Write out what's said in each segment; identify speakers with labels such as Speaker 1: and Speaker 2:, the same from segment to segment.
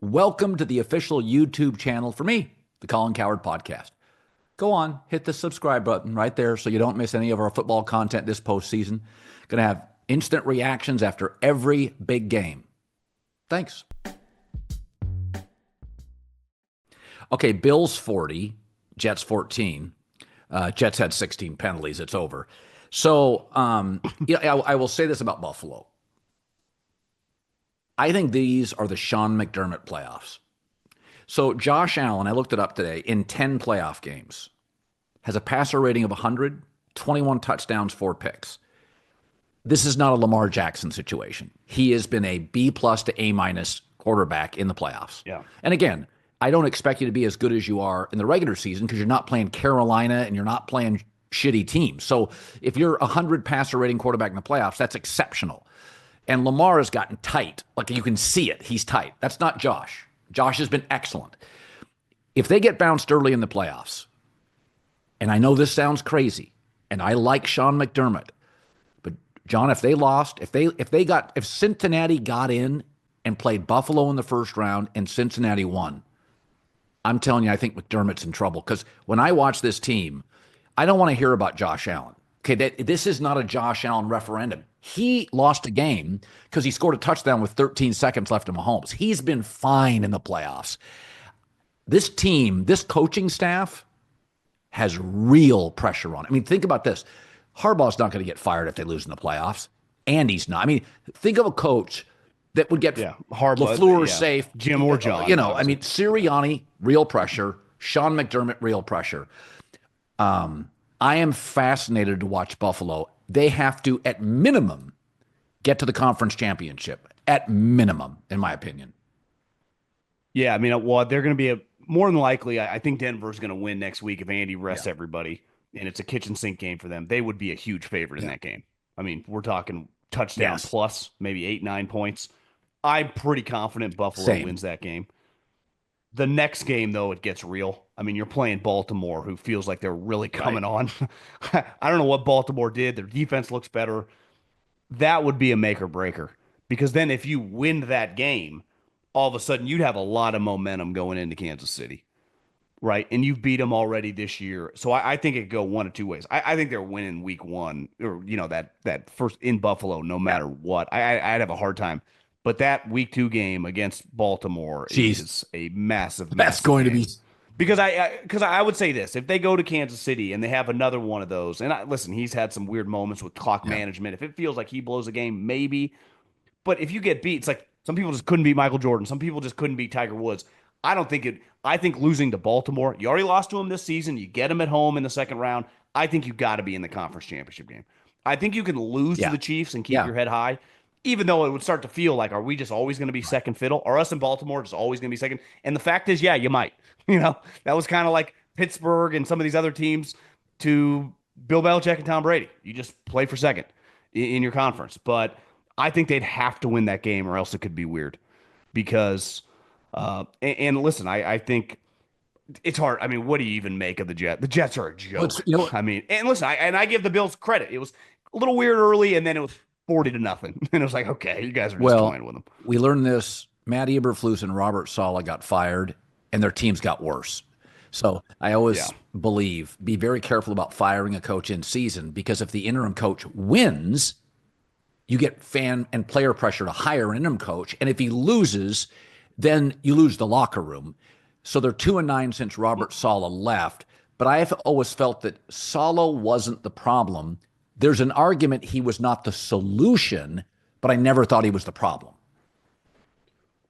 Speaker 1: Welcome to the official YouTube channel for me, the Colin Cowherd Podcast. Go on, hit the subscribe button right there so you don't miss any of our football content this postseason. Going to have instant reactions after every big game. Thanks. Okay, Bills 40, Jets 14. Jets had 16 penalties. It's over. So, I will say this about Buffalo. I think these are the Sean McDermott playoffs. So Josh Allen, I looked it up today, in 10 playoff games, has a passer rating of 100, 21 touchdowns, 4 picks. This is not a Lamar Jackson situation. He has been a B+ to A- quarterback in the playoffs.
Speaker 2: Yeah.
Speaker 1: And again, I don't expect you to be as good as you are in the regular season because you're not playing Carolina and you're not playing shitty teams. So if you're a 100 passer rating quarterback in the playoffs, that's exceptional. And Lamar has gotten tight. Like, you can see it. He's tight. That's not Josh. Josh has been excellent. If they get bounced early in the playoffs, and I know this sounds crazy, and I like Sean McDermott, but John, if they lost, if Cincinnati got in and played Buffalo in the first round and Cincinnati won, I'm telling you, I think McDermott's in trouble. Because when I watch this team, I don't want to hear about Josh Allen. Okay, this is not a Josh Allen referendum. He lost a game because he scored a touchdown with 13 seconds left in Mahomes. He's been fine in the playoffs. This team, this coaching staff has real pressure on it. I mean, think about this. Harbaugh's not going to get fired if they lose in the playoffs. Andy's not. I mean, think of a coach that would get
Speaker 2: Harbaugh,
Speaker 1: LaFleur safe.
Speaker 2: Jim or John.
Speaker 1: I mean, Sirianni, real pressure. Sean McDermott, real pressure. I am fascinated to watch Buffalo. They have to, at minimum, get to the conference championship. At minimum, in my opinion.
Speaker 2: Yeah, I mean, they're going to be more than likely. I think Denver's going to win next week if Andy rests everybody, and it's a kitchen sink game for them. They would be a huge favorite in that game. I mean, we're talking touchdown plus, maybe 8-9 points. I'm pretty confident Buffalo wins that game. The next game, though, it gets real. I mean, you're playing Baltimore, who feels like they're really coming on. I don't know what Baltimore did. Their defense looks better. That would be a make or breaker. Because then if you win that game, all of a sudden you'd have a lot of momentum going into Kansas City. Right? And you've beat them already this year. So I think it could go one of two ways. I think they're winning week one, or, that first in Buffalo, no matter what. I'd have a hard time. But that week 2 game against Baltimore is a massive
Speaker 1: That's going
Speaker 2: game.
Speaker 1: to be...
Speaker 2: Because I would say this. If they go to Kansas City and they have another one of those, and listen, he's had some weird moments with clock management. If it feels like he blows a game, maybe. But if you get beat, it's like some people just couldn't beat Michael Jordan. Some people just couldn't beat Tiger Woods. I think losing to Baltimore, you already lost to him this season. You get him at home in the second round. I think you got to be in the conference championship game. I think you can lose to the Chiefs and keep your head high. Even though it would start to feel like, are we just always going to be second fiddle? Are us in Baltimore just always going to be second? And the fact is, you might. That was kind of like Pittsburgh and some of these other teams to Bill Belichick and Tom Brady. You just play for second in your conference. But I think they'd have to win that game or else it could be weird. Because, and listen, I think it's hard. I mean, what do you even make of the Jets? The Jets are a joke. I mean, and listen, I give the Bills credit. It was a little weird early, and then it was 40-0. And it was like, okay, you guys are just playing with them.
Speaker 1: We learned this. Matt Eberflus and Robert Saleh got fired, and their teams got worse. So I always believe, be very careful about firing a coach in season, because if the interim coach wins, you get fan and player pressure to hire an interim coach. And if he loses, then you lose the locker room. So they're 2-9 since Robert Saleh left. But I have always felt that Saleh wasn't the problem. There's an argument he was not the solution, but I never thought he was the problem.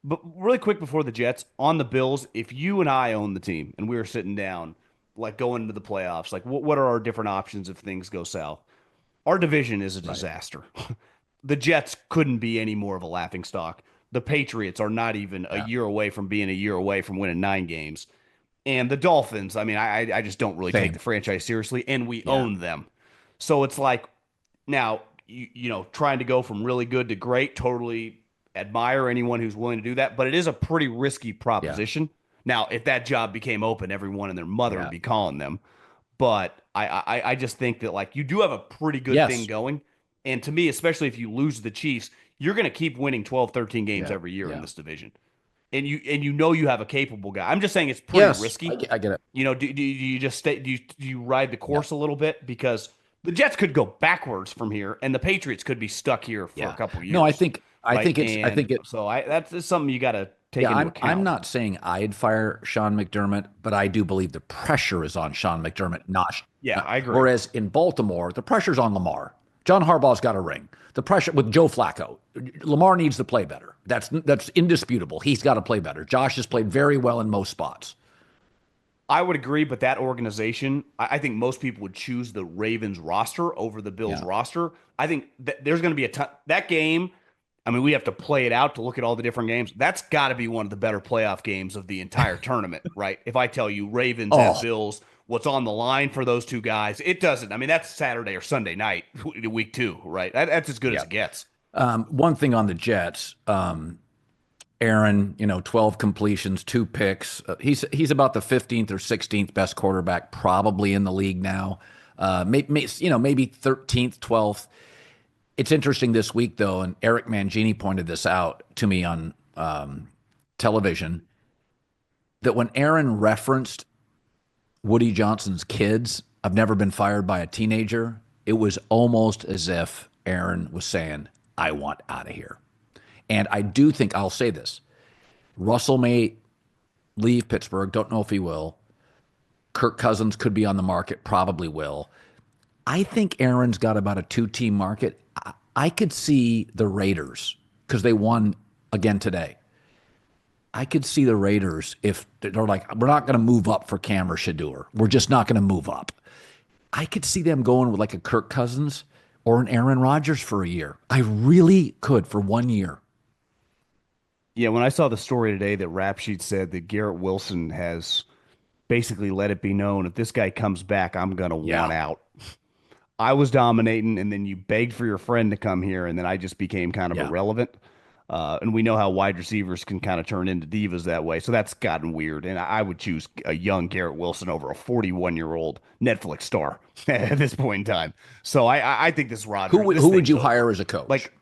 Speaker 2: But really quick before the Jets, on the Bills, if you and I own the team and we were sitting down, like going into the playoffs, like what are our different options if things go south? Our division is a disaster. The Jets couldn't be any more of a laughingstock. The Patriots are not even a year away from being a year away from winning 9 games. And the Dolphins, I mean, I just don't really take the franchise seriously, and we own them. So it's like, now, trying to go from really good to great, totally admire anyone who's willing to do that, but it is a pretty risky proposition. Now, if that job became open, everyone and their mother would be calling them. But I just think that, like, you do have a pretty good thing going. And to me, especially if you lose the Chiefs, you're going to keep winning 12, 13 games every year in this division. and you have a capable guy. I'm just saying it's pretty
Speaker 1: Yes,
Speaker 2: risky.
Speaker 1: I get it.
Speaker 2: Do you just stay? Do you ride the
Speaker 1: Yeah,
Speaker 2: course a little bit, because the Jets could go backwards from here, and the Patriots could be stuck here for a
Speaker 1: yeah.
Speaker 2: couple
Speaker 1: No,
Speaker 2: years, right?
Speaker 1: I
Speaker 2: And
Speaker 1: think it.
Speaker 2: so that's just something you got to take
Speaker 1: Yeah,
Speaker 2: into
Speaker 1: I'm
Speaker 2: account.
Speaker 1: not saying I'd fire Sean McDermott, but I do believe the pressure is on Sean McDermott,
Speaker 2: Yeah, I agree.
Speaker 1: whereas in Baltimore, the pressure's on Lamar. John Harbaugh's got a ring. The pressure with Joe Flacco, Lamar needs to play better. That's indisputable. He's got to play better. Josh has played very well in most spots.
Speaker 2: I would agree, but that organization, I think most people would choose the Ravens roster over the Bills
Speaker 1: Yeah.
Speaker 2: roster. I think there's going to be a ton. That game, I mean, we have to play it out to look at all the different games. That's got to be one of the better playoff games of the entire tournament, right? If I tell you Ravens at
Speaker 1: Oh,
Speaker 2: Bills, what's on the line for those two guys, it doesn't. I mean, that's Saturday or Sunday night, week 2, right? That's as good as
Speaker 1: yeah.
Speaker 2: it gets.
Speaker 1: One thing on the Jets, Aaron, 12 completions, 2 picks. He's about the 15th or 16th best quarterback probably in the league now. Maybe 13th, 12th. It's interesting this week though, and Eric Mangini pointed this out to me on television, that when Aaron referenced Woody Johnson's kids, I've never been fired by a teenager. It was almost as if Aaron was saying, I want out of here. And I do think, I'll say this, Russell may leave Pittsburgh. Don't know if he will. Kirk Cousins could be on the market, probably will. I think Aaron's got about a 2-team market. I could see the Raiders, because they won again today. I could see the Raiders if they're like, we're not going to move up for Cam or Shador. We're just not going to move up. I could see them going with like a Kirk Cousins or an Aaron Rodgers for a year. I really could for 1 year.
Speaker 2: Yeah, when I saw the story today that Rap Sheet said that Garrett Wilson has basically let it be known, if this guy comes back, I'm going to want
Speaker 1: Yeah.
Speaker 2: out. I was dominating, and then you begged for your friend to come here, and then I just became kind of
Speaker 1: Yeah.
Speaker 2: irrelevant. And we know how wide receivers can kind of turn into divas that way. So that's gotten weird. And I would choose a young Garrett Wilson over a 41-year-old Netflix star at this point in time. So I think this Rodgers.
Speaker 1: Who would you hire as a coach?
Speaker 2: Like,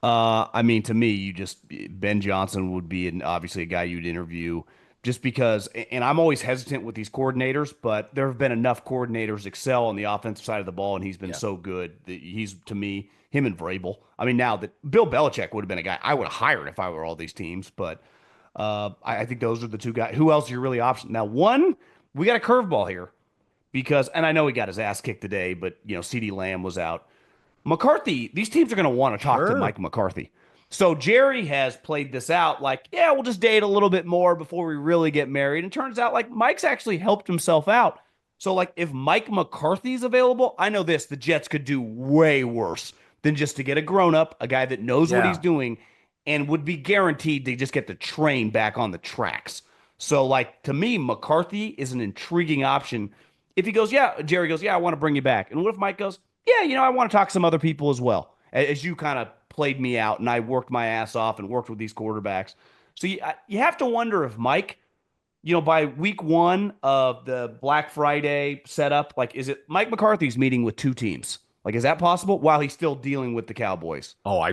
Speaker 2: I mean, to me, Ben Johnson would be obviously a guy you'd interview, just because, and I'm always hesitant with these coordinators, but there have been enough coordinators excel on the offensive side of the ball, and he's been
Speaker 1: Yeah.
Speaker 2: so good that he's, to me, him and Vrabel. I mean, now that Bill Belichick would have been a guy I would have hired if I were all these teams, but I think those are the two guys. Who else are your really option? Now, one, we got a curveball here because, and I know he got his ass kicked today, but CeeDee Lamb was out. McCarthy, these teams are going to want to talk to
Speaker 1: Sure.
Speaker 2: Mike McCarthy. So Jerry has played this out like, yeah, we'll just date a little bit more before we really get married. And it turns out like Mike's actually helped himself out. So like if Mike McCarthy's available, I know this, the Jets could do way worse than just to get a grown-up, a guy that knows what
Speaker 1: Yeah.
Speaker 2: he's doing and would be guaranteed to just get the train back on the tracks. So like to me, McCarthy is an intriguing option. If he goes, yeah, Jerry goes, yeah, I want to bring you back. And what if Mike goes, yeah, I want to talk to some other people as well, as you kind of played me out and I worked my ass off and worked with these quarterbacks. So you have to wonder if Mike, by week 1 of the Black Friday setup, like, is it Mike McCarthy's meeting with 2 teams? Like, is that possible while he's still dealing with the Cowboys?
Speaker 1: Oh,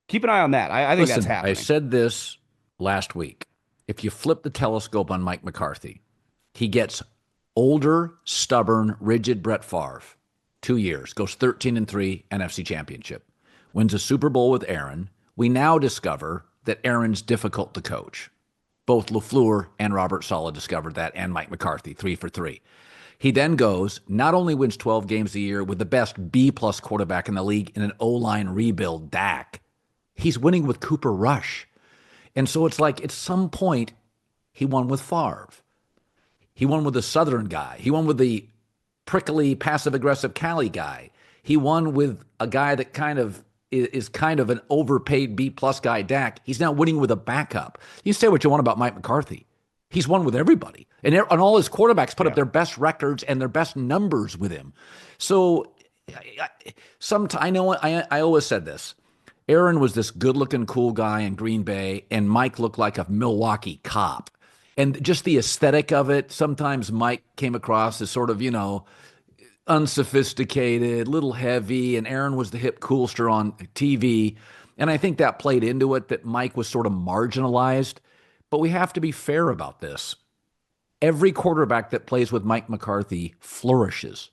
Speaker 2: Keep an eye on that. I think
Speaker 1: listen,
Speaker 2: that's happening.
Speaker 1: I said this last week. If you flip the telescope on Mike McCarthy, he gets older, stubborn, rigid Brett Favre. 2 years, goes 13-3, NFC Championship, wins a Super Bowl with Aaron. We now discover that Aaron's difficult to coach. Both LaFleur and Robert Saleh discovered that, and Mike McCarthy, 3 for 3. He then goes, not only wins 12 games a year with the best B-plus quarterback in the league in an O-line rebuild, Dak, he's winning with Cooper Rush. And so it's like at some point, he won with Favre. He won with the Southern guy. He won with the prickly, passive-aggressive Cali guy. He won with a guy that kind of is kind of an overpaid B-plus guy, Dak. He's now winning with a backup. You say what you want about Mike McCarthy. He's won with everybody. And all his quarterbacks put up their best records and their best numbers with him. So I know I always said this. Aaron was this good-looking, cool guy in Green Bay, and Mike looked like a Milwaukee cop. And just the aesthetic of it, sometimes Mike came across as sort of, unsophisticated, little heavy, and Aaron was the hip coolster on TV. And I think that played into it, that Mike was sort of marginalized. But we have to be fair about this. Every quarterback that plays with Mike McCarthy flourishes.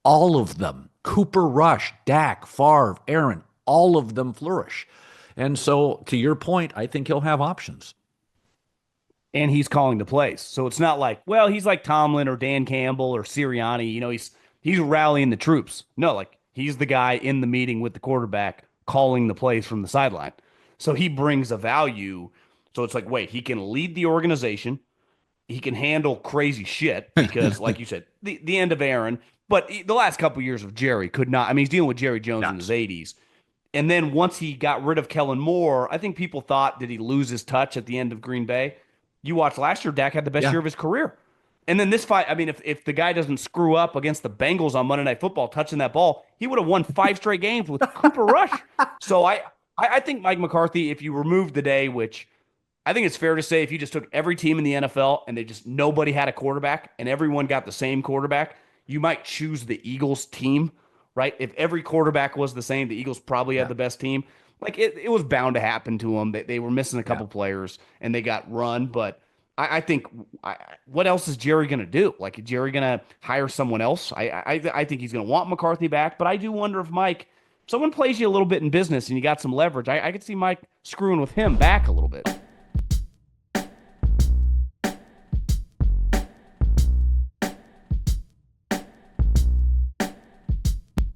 Speaker 1: All of them. Cooper Rush, Dak, Favre, Aaron, all of them flourish. And so, to your point, I think he'll have options.
Speaker 2: And he's calling the plays. So it's not like, well, he's like Tomlin or Dan Campbell or Sirianni. He's rallying the troops. No, like he's the guy in the meeting with the quarterback calling the plays from the sideline. So he brings a value. So it's like, wait, he can lead the organization. He can handle crazy shit because, like you said, the end of Aaron, but the last couple of years of Jerry could not. I mean, he's dealing with Jerry Jones in his 80s. And then once he got rid of Kellen Moore, I think people thought, did he lose his touch at the end of Green Bay? You watched last year, Dak had the best year of his career. And then this fight, I mean, if the guy doesn't screw up against the Bengals on Monday Night Football touching that ball, he would have won 5 straight games with Cooper Rush. So I think Mike McCarthy, if you remove the day, which I think it's fair to say if you just took every team in the NFL and nobody had a quarterback and everyone got the same quarterback, you might choose the Eagles team, right? If every quarterback was the same, the Eagles probably had the best team. Like it was bound to happen to them. They were missing a couple players and they got run. But I think what else is Jerry going to do? Like, is Jerry going to hire someone else? I think he's going to want McCarthy back. But I do wonder if someone plays you a little bit in business and you got some leverage. I could see Mike screwing with him back a little bit.